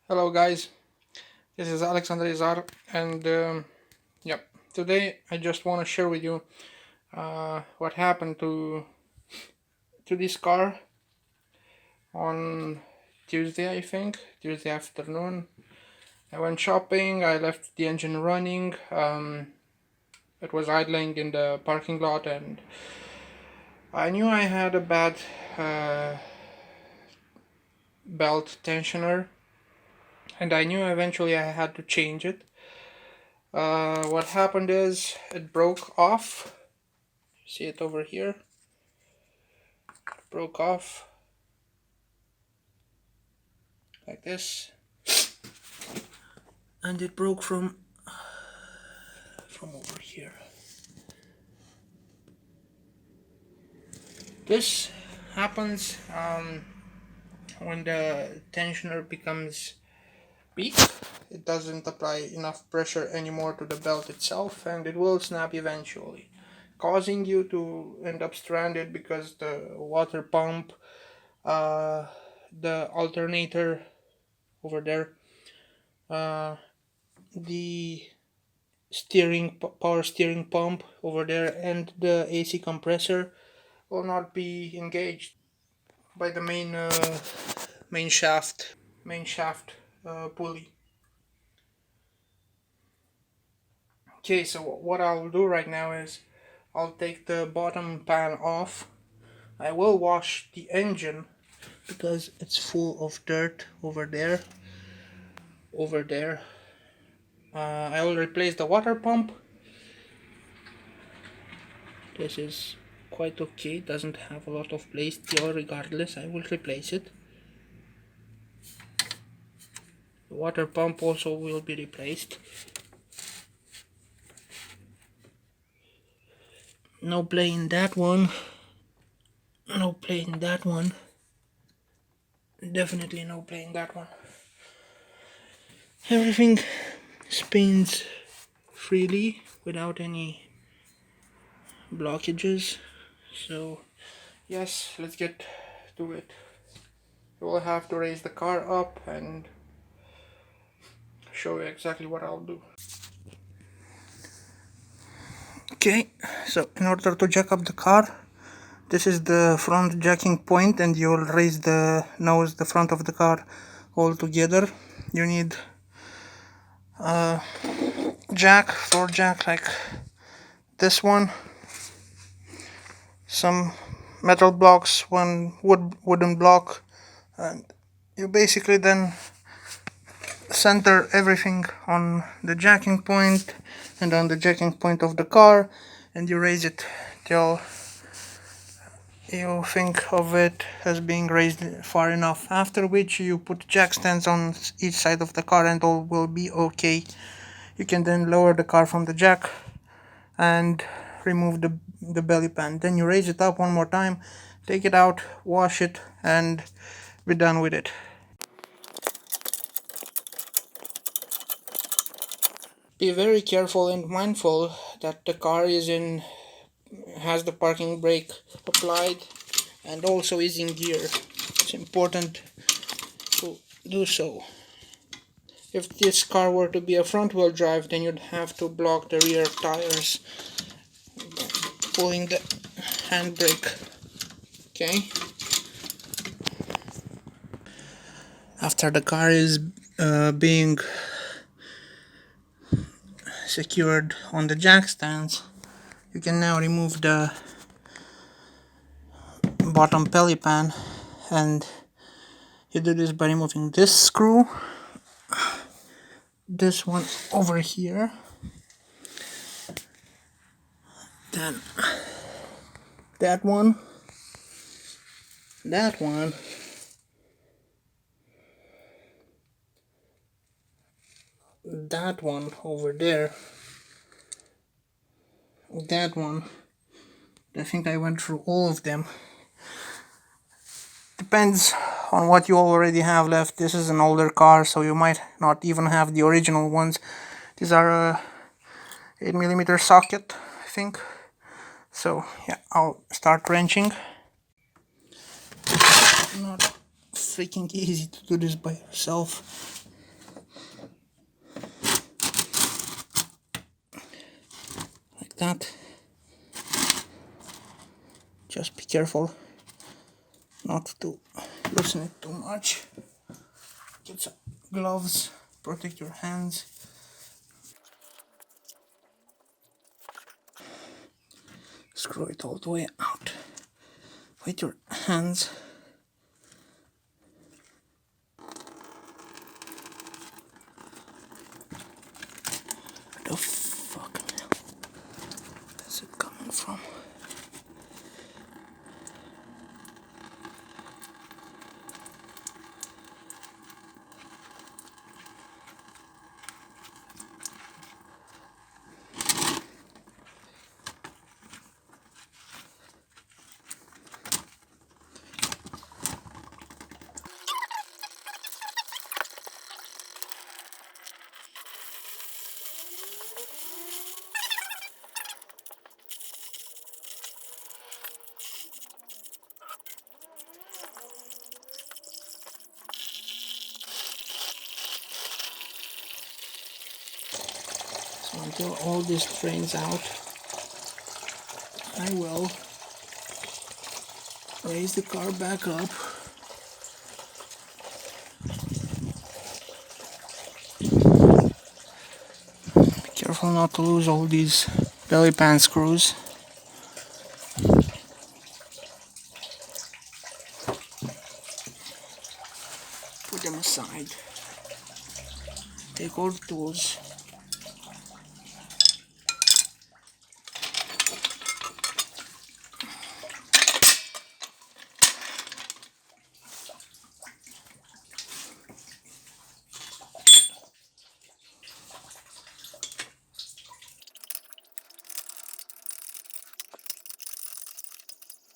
Hello guys, this is Alexander Izar, and yeah, today I just want to share with you what happened to this car on Tuesday, I think, Tuesday afternoon. I went shopping, I left the engine running, it was idling in the parking lot, and I knew I had a bad uh, belt tensioner, and I knew eventually I had to change it. What happened is it broke off. See it over here? Broke off like this, and it broke from over here. This happens when the tensioner becomes weak. It doesn't apply enough pressure anymore to the belt itself, and it will snap eventually, causing you to end up stranded because the water pump, the alternator over there, the power steering pump over there, and the AC compressor will not be engaged by the main shaft pulley. Okay, so what I'll do right now is I'll take the bottom pan off. I will wash the engine because it's full of dirt over there. I will replace the water pump. This is quite okay, doesn't have a lot of play still. Regardless, I will replace it. The water pump also will be replaced. No play in that one. No play in that one. Definitely no play in that one. Everything spins freely without any blockages. So yes, let's get to it. We'll have to raise the car up and show you exactly what I'll do. Okay, so in order to jack up the car, this is the front jacking point, and you'll raise the front of the car all together. You need a floor jack like this one, some metal blocks, one wooden block, and you basically then center everything on the jacking point and on the jacking point of the car, and you raise it till you think of it as being raised far enough, after which you put jack stands on each side of the car and all will be okay. You can then lower the car from the jack and remove the belly pan. Then you raise it up one more time, take it out, wash it, and be done with it. Be very careful and mindful that the car has the parking brake applied and also is in gear. It's important to do so. If this car were to be a front wheel drive, then you'd have to block the rear tires pulling the handbrake. Okay. After the car is being secured on the jack stands, you can now remove the bottom belly pan, and you do this by removing this screw, this one over here, then that one, that one, that one over there, that one. I think I went through all of them. Depends on what you already have left. This is an older car, so you might not even have the original ones. These are a 8mm socket, I think. So yeah, I'll start wrenching. Not freaking easy to do this by yourself. that. Just be careful not to loosen it too much. Get some gloves, protect your hands. Screw it all the way out with your hands. Where the fucking hell is it coming from? So until all this drains out, I will raise the car back up. Be careful not to lose all these belly pan screws. Put them aside. Take all the tools.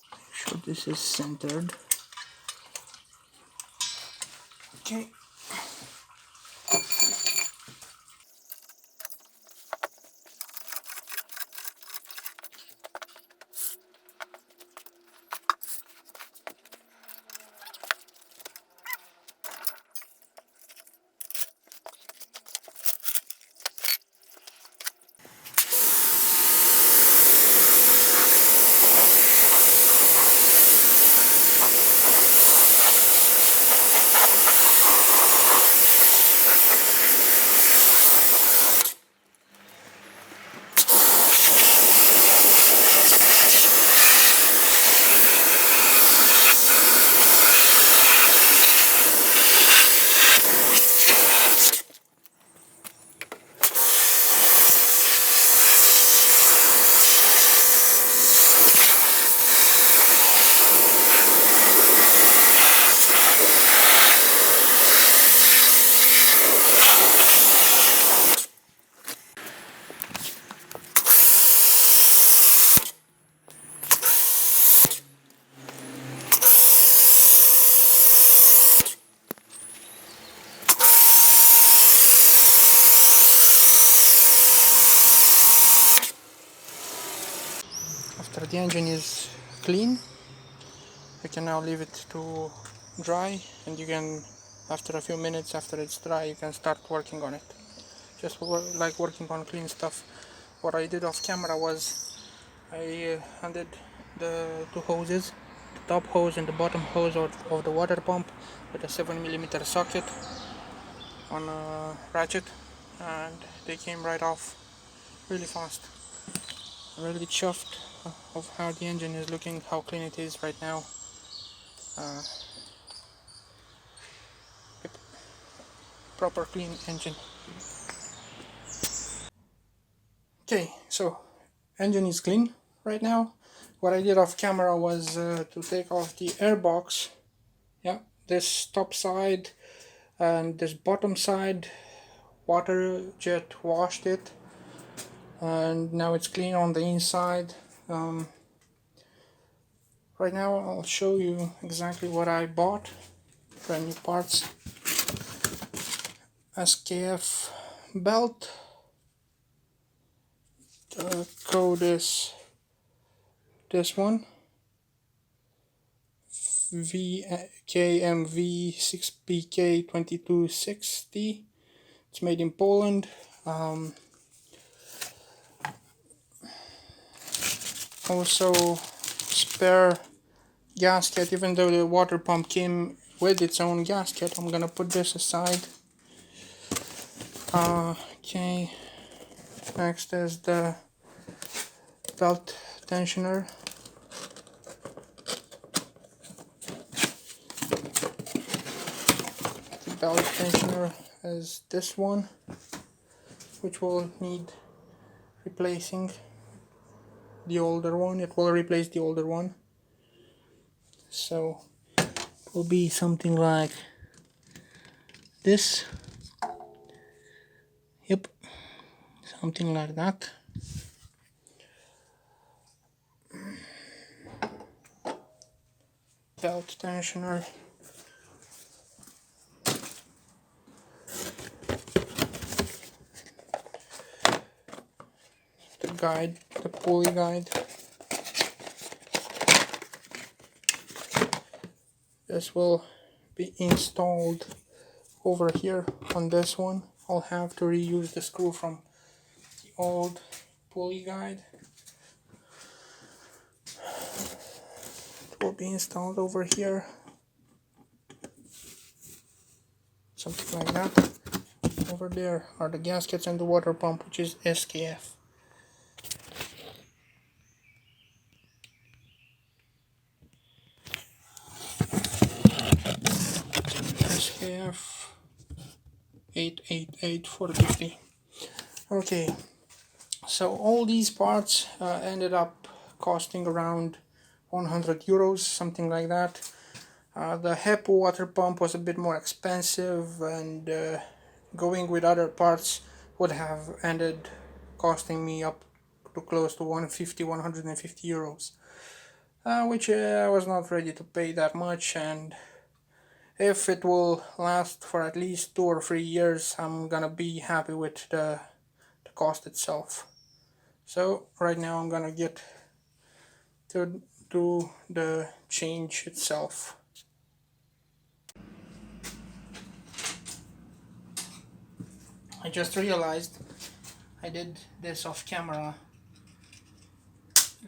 Make sure this is centered. Okay. After the engine is clean, you can now leave it to dry, and you can, after a few minutes after it's dry, you can start working on it. Just like working on clean stuff. What I did off camera was I undid the two hoses, the top hose and the bottom hose of the water pump with a 7mm socket on a ratchet, and they came right off really fast. Really chuffed of how the engine is looking, how clean it is right now. Proper clean engine. Okay, so engine is clean right now. What I did off camera was to take off the air box. Yeah, this top side and this bottom side, water jet washed it, and now it's clean on the inside. Right now I'll show you exactly what I bought. Brand new parts. SKF belt. The code is this one, VKMV6PK2260. It's made in Poland. also spare gasket. Even though the water pump came with its own gasket, I'm gonna put this aside. Okay, next is the belt tensioner. The belt tensioner is this one, which will need replacing the older one. It will replace the older one, so it will be something like this. Yep, something like that. Belt tensioner. The guide, the pulley guide. This will be installed over here on this one. I'll have to reuse the screw from the old pulley guide. It will be installed over here, something like that. Over there are the gaskets and the water pump, which is SKF. SKF 88843. Okay, so all these parts ended up costing around 100 euros, something like that. The HEPA water pump was a bit more expensive, and going with other parts would have ended costing me up to close to 150 euros, which I was not ready to pay that much. And if it will last for at least 2 or 3 years, I'm gonna be happy with the cost itself. So right now I'm gonna get to do the change itself. I just realized I did this off camera.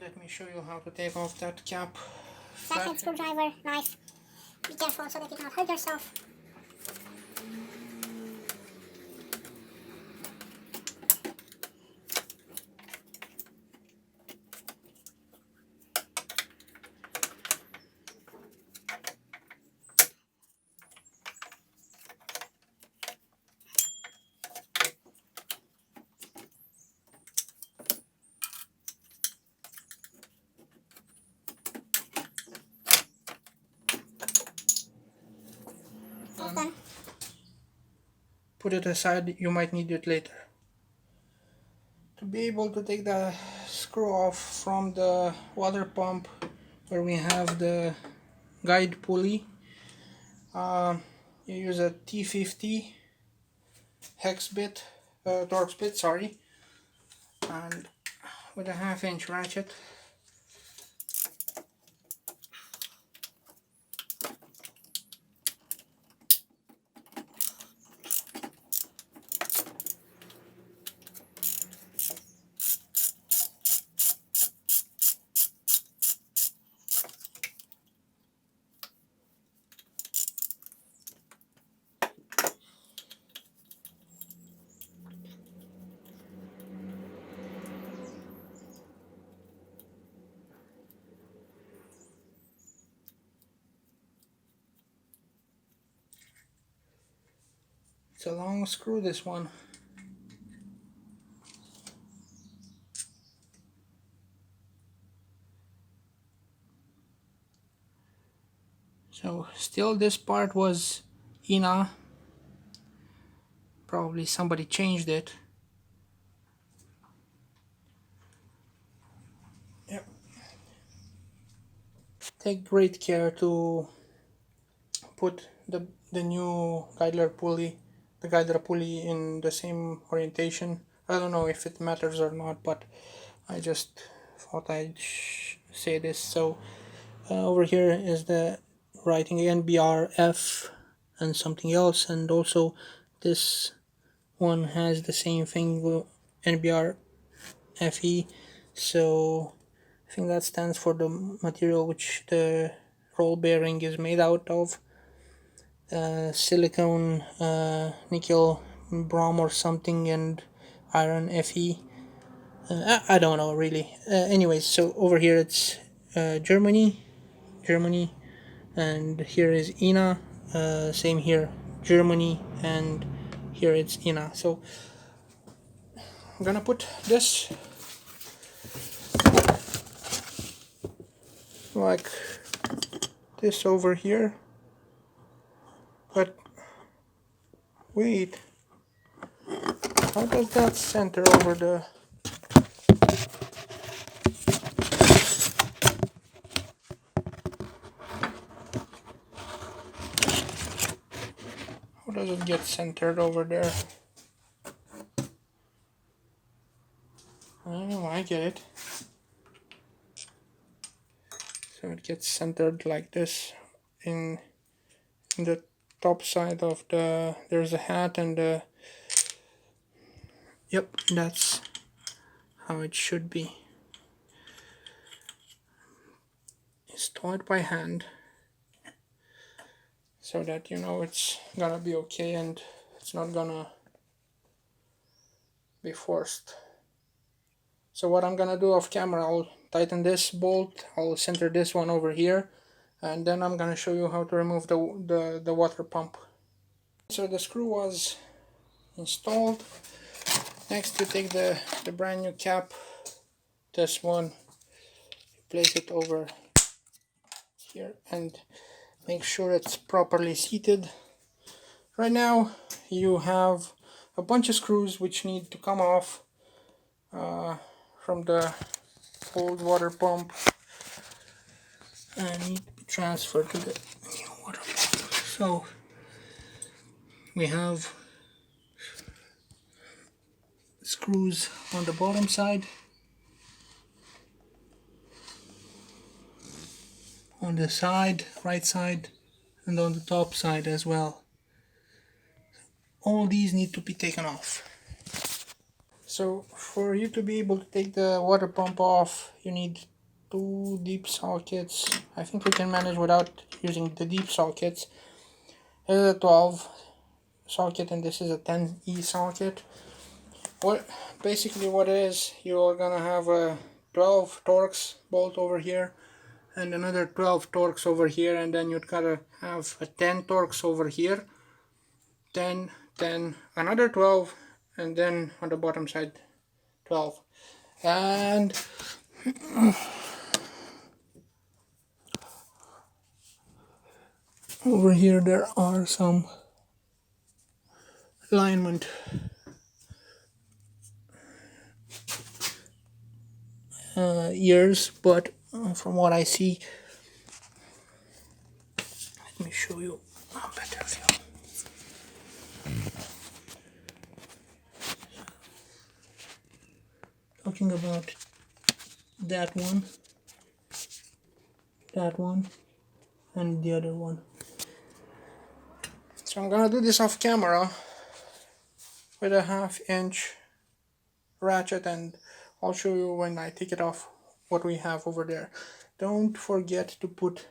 Let me show you how to take off that cap. Flathead screwdriver, knife. Be careful so that you do not hurt yourself. Done. Put it aside, you might need it later. To be able to take the screw off from the water pump where we have the guide pulley, you use a T50 hex bit, Torx bit, sorry, and with a 1/2 inch ratchet. It's a long screw, this one. So still this part was INA. Probably somebody changed it. Yep. Take great care to put the new guider pulley in the same orientation. I don't know if it matters or not, but I just thought I'd say this. So over here is the writing NBRF and something else, and also this one has the same thing, NBRFE. So I think that stands for the material which the roll bearing is made out of. Silicone, nickel, brom or something, and iron Fe. I don't know really. Anyways, so over here it's Germany, and here is INA. Same here, Germany, and here it's INA. So I'm gonna put this like this over here. But wait, how does that center over the... How does it get centered over there? Oh, I get it. So it gets centered like this in the top side of the... There's a hat and the... Yep, that's how it should be. Install it by hand, so that you know it's gonna be okay and it's not gonna be forced. So what I'm gonna do off camera, I'll tighten this bolt, I'll center this one over here, and then I'm gonna show you how to remove the water pump. So the screw was installed. Next you take the brand new cap, this one, you place it over here and make sure it's properly seated. Right now you have a bunch of screws which need to come off from the old water pump and need to be transferred to the new water pump. So we have screws on the bottom side, on the side, right side, and on the top side as well. All these need to be taken off. So for you to be able to take the water pump off, you need 2 deep sockets. I think we can manage without using the deep sockets. This is a 12 socket and this is a 10E socket. Basically what it is, you're gonna have a 12 Torx bolt over here and another 12 Torx over here, and then you'd gotta have a 10 Torx over here, 10, 10, another 12, and then on the bottom side 12. And over here there are some alignment ears, but from what I see, let me show you a better view. Talking about that one, and the other one. So I'm gonna do this off camera with a 1/2 inch ratchet, and I'll show you when I take it off what we have over there. Don't forget to put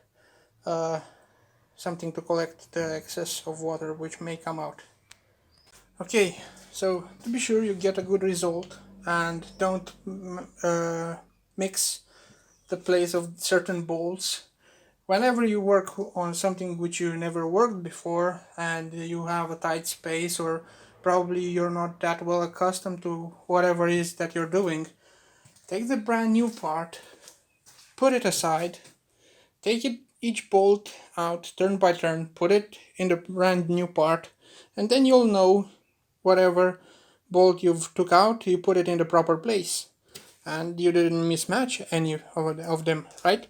something to collect the excess of water which may come out. Okay, so to be sure you get a good result, and don't mix the place of certain bolts. Whenever you work on something which you never worked before and you have a tight space, or probably you're not that well accustomed to whatever it is that you're doing, take the brand new part, put it aside, take each bolt out turn by turn, put it in the brand new part, and then you'll know whatever bolt you've took out, you put it in the proper place and you didn't mismatch any of them, right?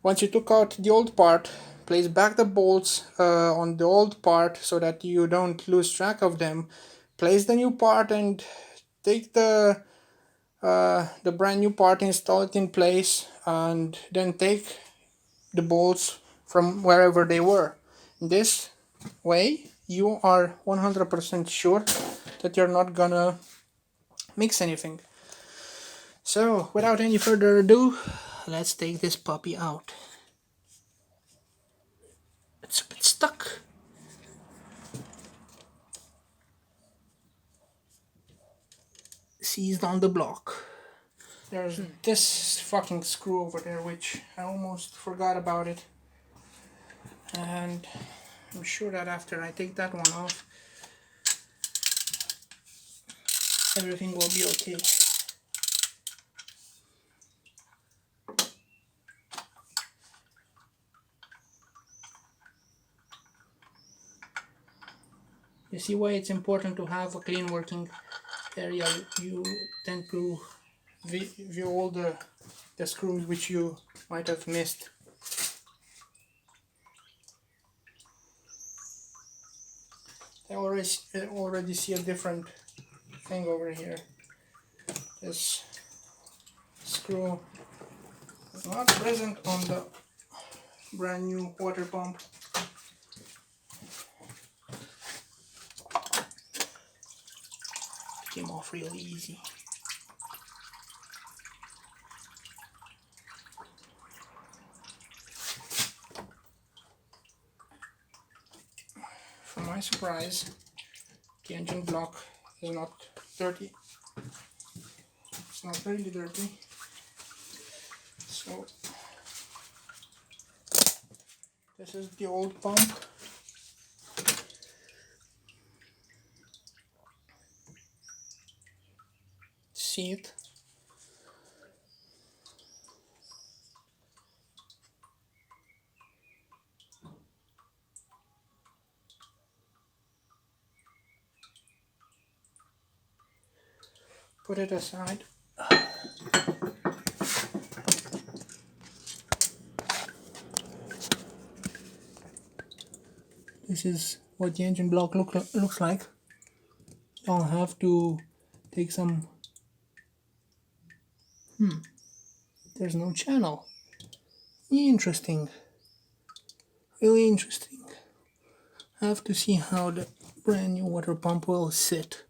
Once you took out the old part, place back the bolts on the old part so that you don't lose track of them. Place the new part and take the brand new part, install it in place, and then take the bolts from wherever they were. This way you are 100% sure that you're not gonna mix anything. So without any further ado, let's take this puppy out. It's a bit stuck. Seized on the block. There's this fucking screw over there, which I almost forgot about it. And I'm sure that after I take that one off, everything will be okay. You see why it's important to have a clean working area. You tend to view all the screws which you might have missed. I already see a different thing over here. This screw is not present on the brand new water pump. It came off really easy. For my surprise, the engine block is not dirty. It's not really dirty. So this is the old pump. See it? Put it aside. This is what the engine block looks like. I'll have to take some... There's no channel. Interesting. Really interesting. I have to see how the brand new water pump will sit.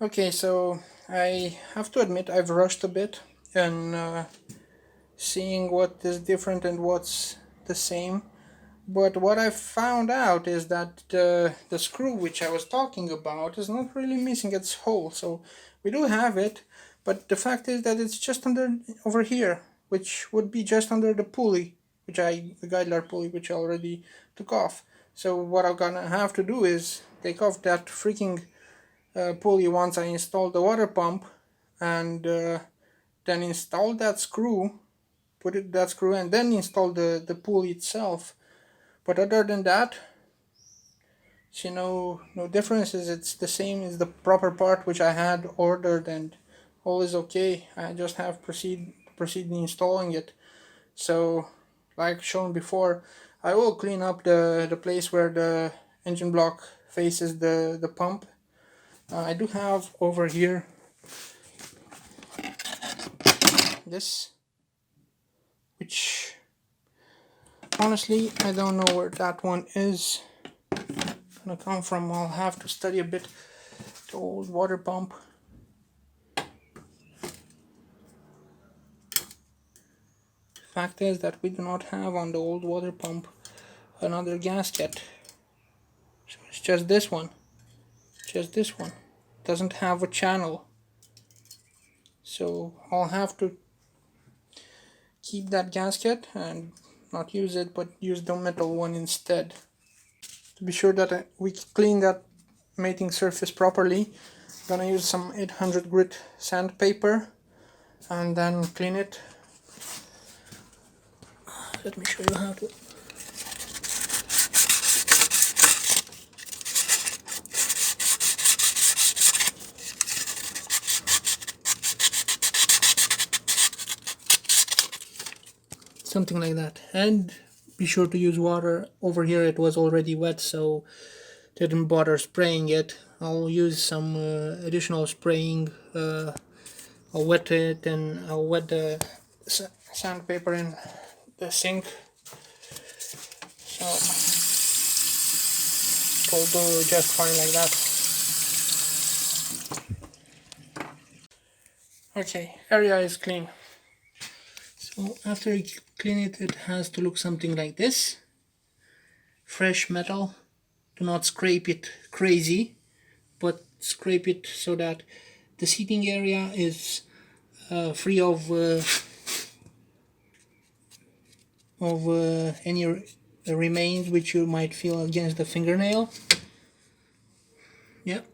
Okay, so I have to admit I've rushed a bit in seeing what is different and what's the same. But what I found out is that the screw which I was talking about is not really missing its hole. So we do have it, but the fact is that it's just over here, which would be just under the pulley, the guide lar pulley, which I already took off. So what I'm gonna have to do is take off that freaking pulley once I install the water pump, and then install that screw, that screw, and then install the pulley itself. But other than that, see, no differences. It's the same as the proper part which I had ordered, and all is okay. I just have proceed installing it. So, like shown before, I will clean up the place where the engine block faces the pump. I do have over here this, which honestly I don't know where that one is gonna come from. I'll have to study a bit the old water pump. Fact is that we do not have on the old water pump another gasket, so it's just this one. Doesn't have a channel, so I'll have to keep that gasket and not use it, but use the metal one instead, to be sure that we clean that mating surface properly. I'm gonna use some 800 grit sandpaper and then clean it. Let me show you how to. Something like that, and be sure to use water. Over here it was already wet, so didn't bother spraying it. I'll use some additional spraying. I'll wet it, and I'll wet the sandpaper in the sink, so it'll do just fine like that. Okay, area is clean. So after you clean it, it has to look something like this. Fresh metal. Do not scrape it crazy, but scrape it so that the seating area is free of any remains which you might feel against the fingernail. Yep.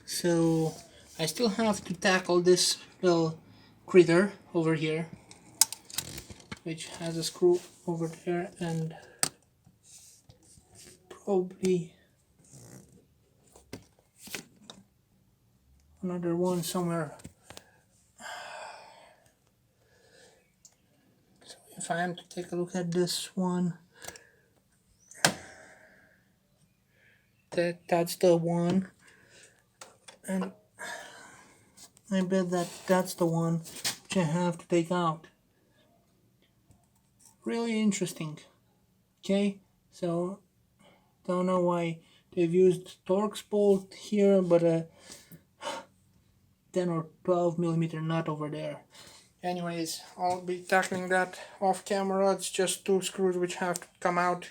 So I still have to tackle this little critter over here, which has a screw over there and probably another one somewhere. So if I am to take a look at this one, that's the one, and I bet that's the one which I have to take out. Really interesting. Okay, so don't know why they've used Torx bolt here, but a 10 or 12 millimeter nut over there. Anyways, I'll be tackling that off camera. It's just 2 screws which have to come out.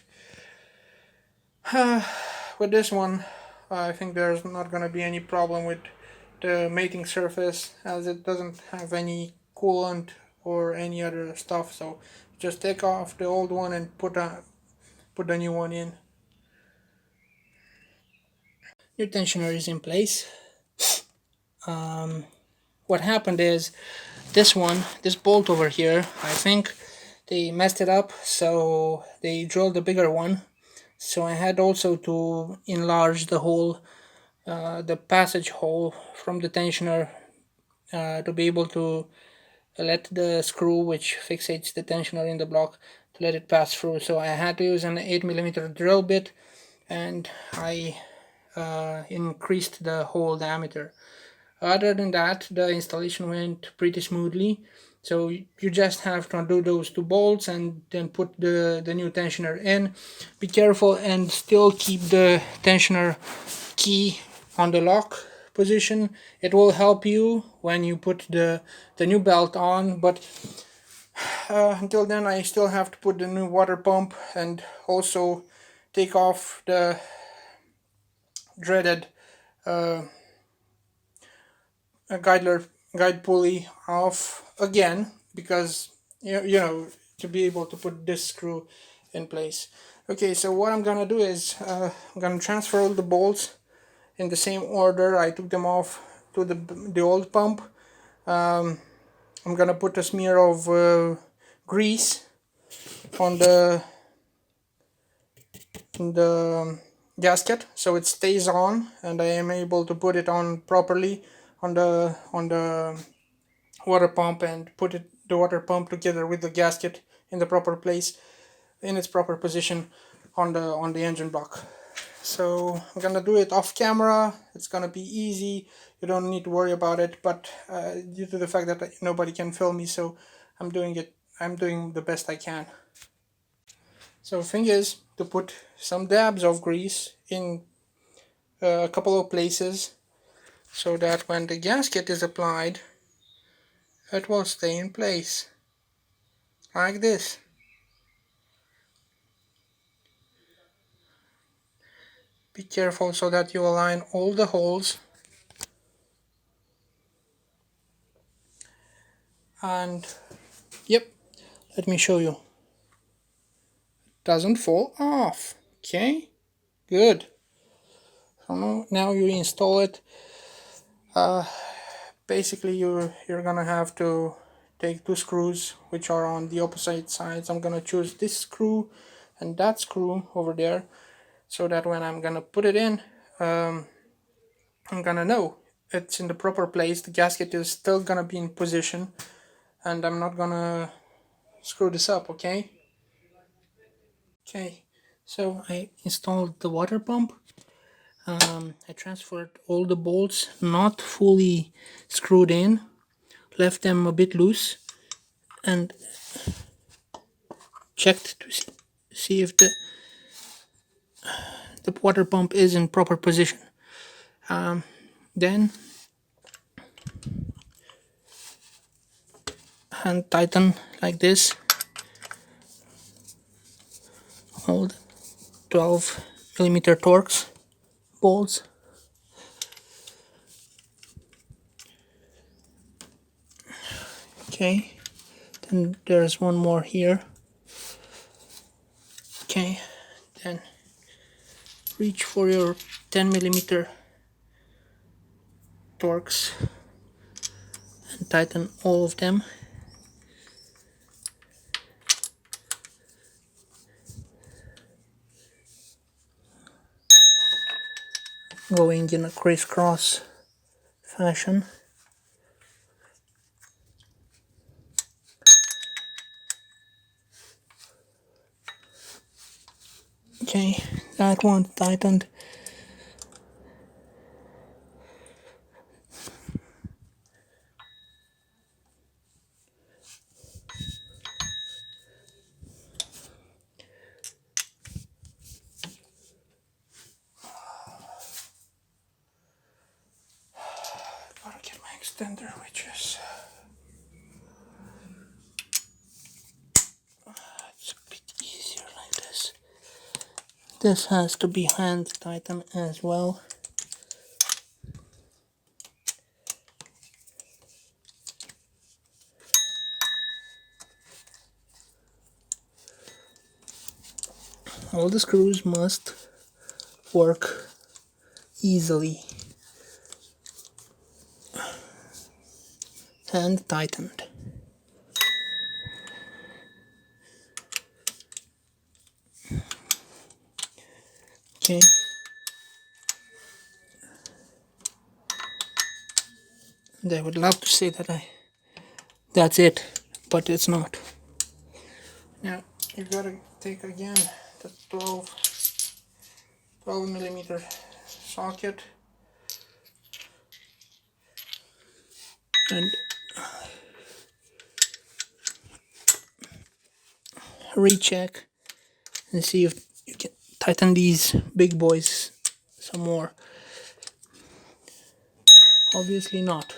With this one, I think there's not gonna be any problem with the mating surface, as it doesn't have any coolant or any other stuff. So just take off the old one and put the new one in. Your tensioner is in place. What happened is this bolt over here, I think they messed it up, so they drilled a bigger one. So I had also to enlarge the hole, the passage hole from the tensioner, to be able to let the screw which fixates the tensioner in the block to let it pass through. So I had to use an 8mm drill bit, and I increased the hole diameter. Other than that, the installation went pretty smoothly. So you just have to undo those 2 bolts and then put the new tensioner in. Be careful and still keep the tensioner key on the lock position. It will help you when you put the new belt on, but until then I still have to put the new water pump and also take off the dreaded guide pulley off again, because you know, to be able to put this screw in place. Okay, so what I'm gonna do is I'm gonna transfer all the bolts in the same order I took them off to the old pump. I'm gonna put a smear of grease on the gasket so it stays on, and I am able to put it on properly on the water pump, and put the water pump together with the gasket in the proper place, in its proper position on the engine block. So I'm gonna do it off camera. It's gonna be easy, you don't need to worry about it, but due to the fact that nobody can film me, so I'm doing the best I can. So thing is to put some dabs of grease in a couple of places so that when the gasket is applied, it will stay in place like this. Be careful so that you align all the holes, and yep, let me show you. Doesn't fall off. Okay, good. So now you install it. Basically you're gonna have to take 2 screws which are on the opposite sides. I'm gonna choose this screw and that screw over there, so that when I'm gonna put it in, I'm gonna know it's in the proper place, the gasket is still gonna be in position, and I'm not gonna screw this up. Okay, so I installed the water pump. I transferred all the bolts, not fully screwed in, left them a bit loose, and checked to see if the water pump is in proper position. Then hand tighten like this. Hold 12mm Torx bolts. Okay, then there's one more here. Okay, then reach for your 10mm Torx and tighten all of them. Going in a crisscross fashion. Okay, that one tightened. Gotta get my extender, which is it's a bit easier like this. This has to be hand tightened as well. All the screws must work easily. Hand tightened. Okay. And I would love to say that that's it, but it's not. Now you gotta take again the 12mm socket and recheck and see if you can tighten these big boys some more. Obviously not.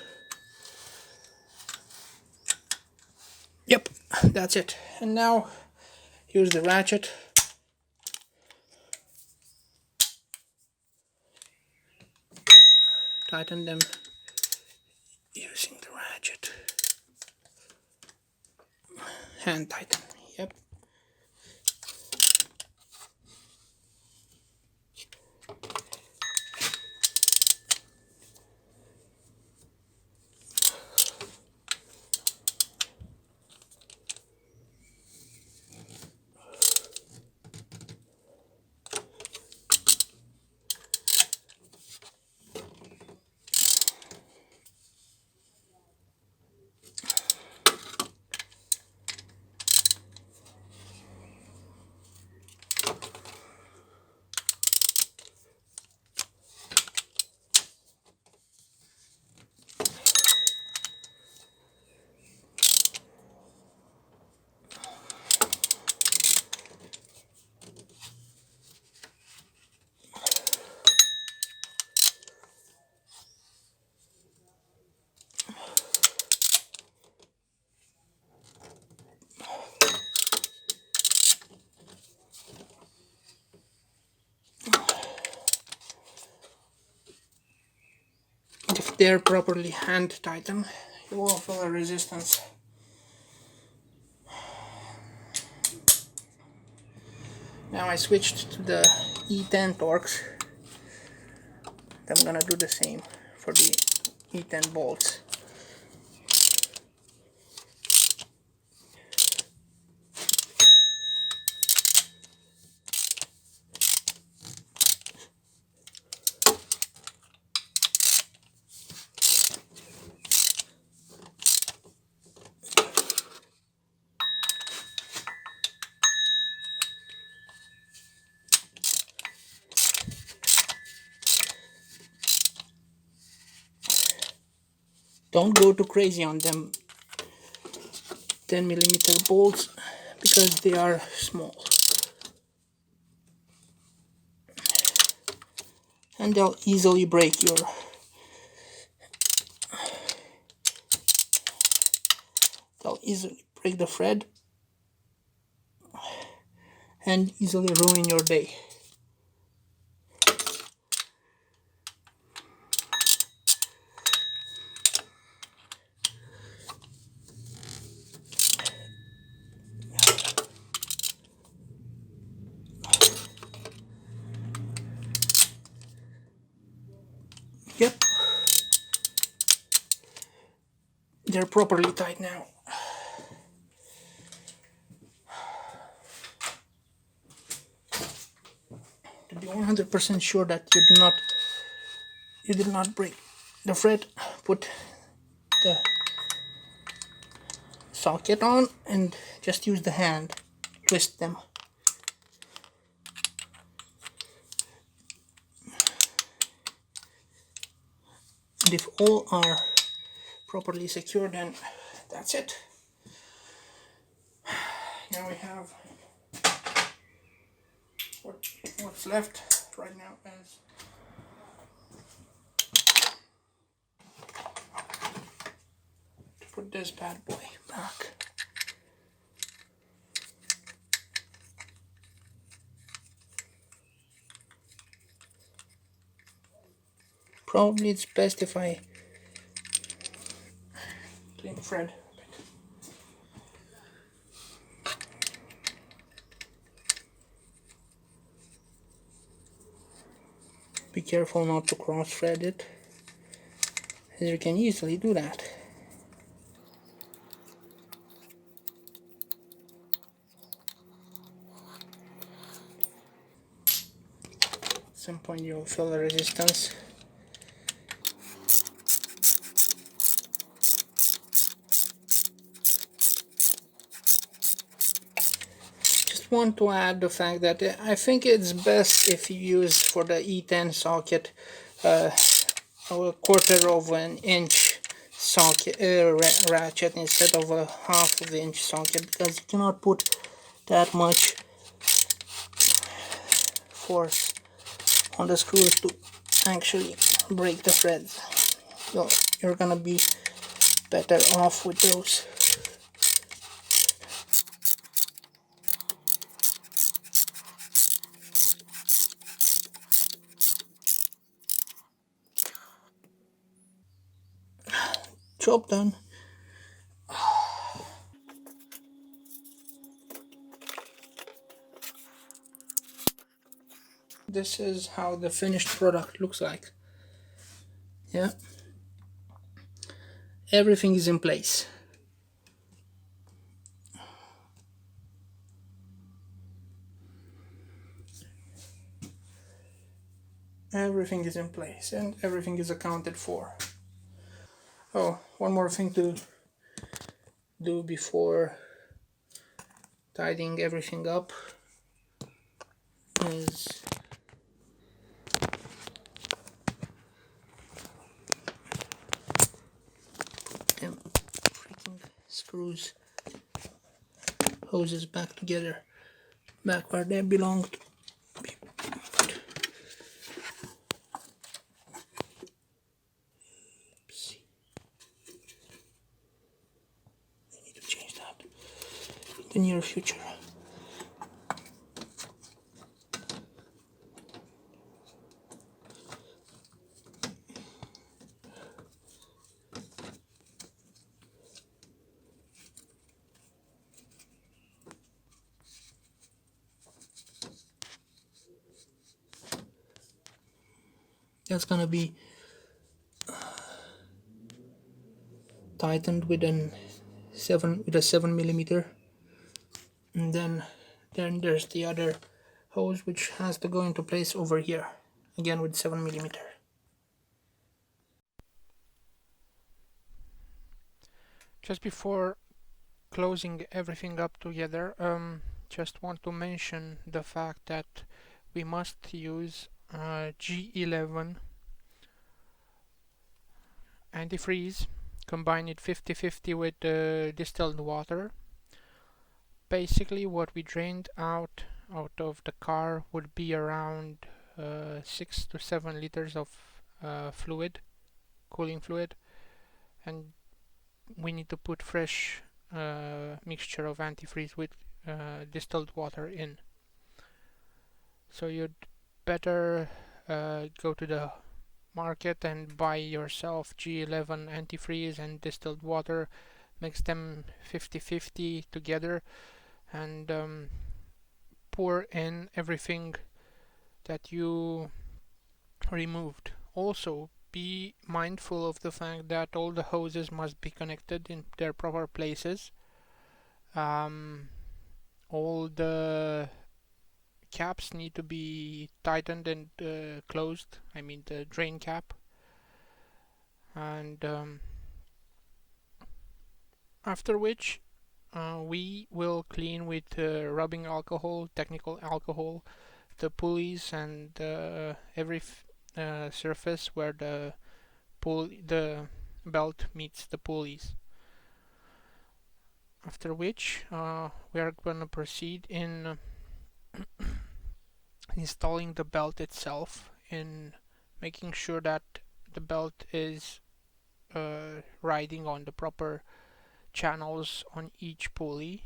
Yep, that's it. And now here's the ratchet. Tighten them using the ratchet. Hand tighten. Yep. If they're properly hand tightened, you will feel a resistance. Now I switched to the E10 Torx. I'm gonna do the same for the E10 bolts. Don't go too crazy on them 10mm bolts because they are small and they'll easily break easily break the thread and easily ruin your day. Yep, they're properly tied now. To be 100% sure that you did not break the thread, put the socket on and just use the hand, twist them. And if all are properly secured, then that's it. Now we have what's left right now is to put this bad boy back. Probably it's best if I clean the thread a bit. Be careful not to cross thread it, as you can easily do that. At some point you'll feel the resistance. Just want to add the fact that I think it's best if you use for the E10 socket a quarter of an inch socket ratchet instead of a half of the inch socket, because you cannot put that much force on the screws to actually break the threads. So you're gonna be better off with those. Job done. This is how the finished product looks like. Yeah, everything is in place. Everything is in place and everything is accounted for. Oh, one more thing to do before tidying everything up is them freaking screws, hoses back together, back where they belong to be put. Oops. I need to change that in the near future. That's gonna be tightened with a 7mm, and then there's the other hose which has to go into place over here, again with 7mm. Just before closing everything up together, just want to mention the fact that we must use G11 antifreeze, combine it 50-50 with distilled water. Basically what we drained out of the car would be around 6 to 7 liters of fluid, cooling fluid, and we need to put fresh mixture of antifreeze with distilled water in. So you'd better go to the market and buy yourself G11 antifreeze and distilled water, mix them 50-50 together, and pour in everything that you removed. Also, be mindful of the fact that all the hoses must be connected in their proper places. All the caps need to be tightened and closed. I mean the drain cap. And after which we will clean with rubbing alcohol, technical alcohol, the pulleys and every surface where the belt meets the pulleys. After which we are going to proceed in installing the belt itself, in making sure that the belt is riding on the proper channels on each pulley,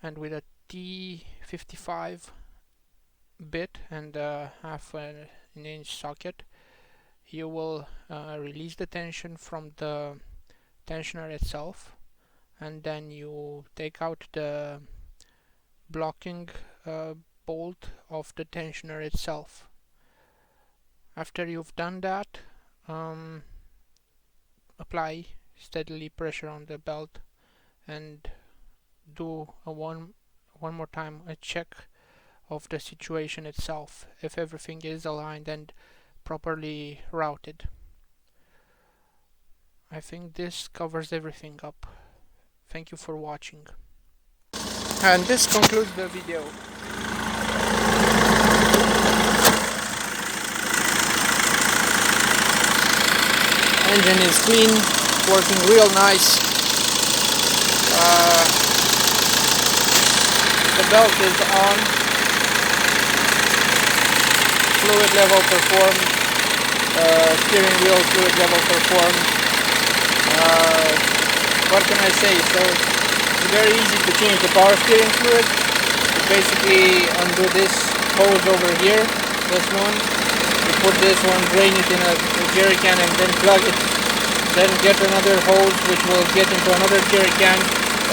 and with a T55 bit and half an inch socket you will release the tension from the tensioner itself, and then you take out the blocking bolt of the tensioner itself. After you've done that, apply steadily pressure on the belt and do one more time a check of the situation itself, if everything is aligned and properly routed. I think this covers everything up. Thank you for watching. And this concludes the video. Engine is clean, working real nice. The belt is on. Fluid level performed. Steering wheel fluid level performed. What can I say? So it's very easy to change the power steering fluid. You basically undo this hose over here, this one. You put this one, drain it in a jerry can, and then plug it. Then get another hose which will get into another jerry can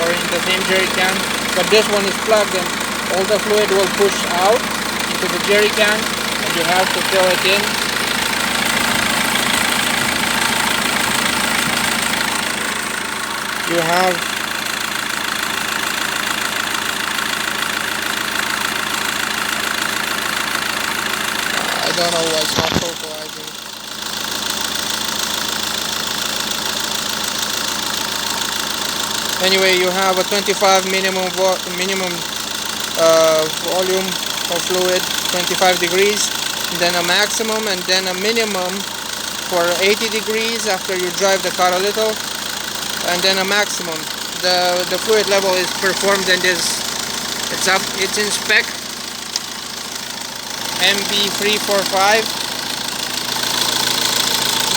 or in the same jerry can. But this one is plugged and all the fluid will push out into the jerry can and you have to fill it in. You have I don't know why it's not focalizing. Anyway, you have a 25 minimum volume of fluid, 25 degrees, and then a maximum, and then a minimum for 80 degrees after you drive the car a little, and then a maximum. The fluid level is performed and it's in spec. MB345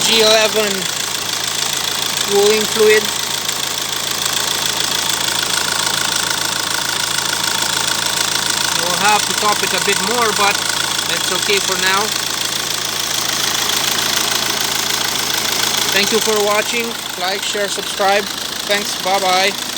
G11 cooling fluid. We'll have to top it a bit more, but that's okay for now. Thank you for watching. Like, share, subscribe. Thanks. Bye bye.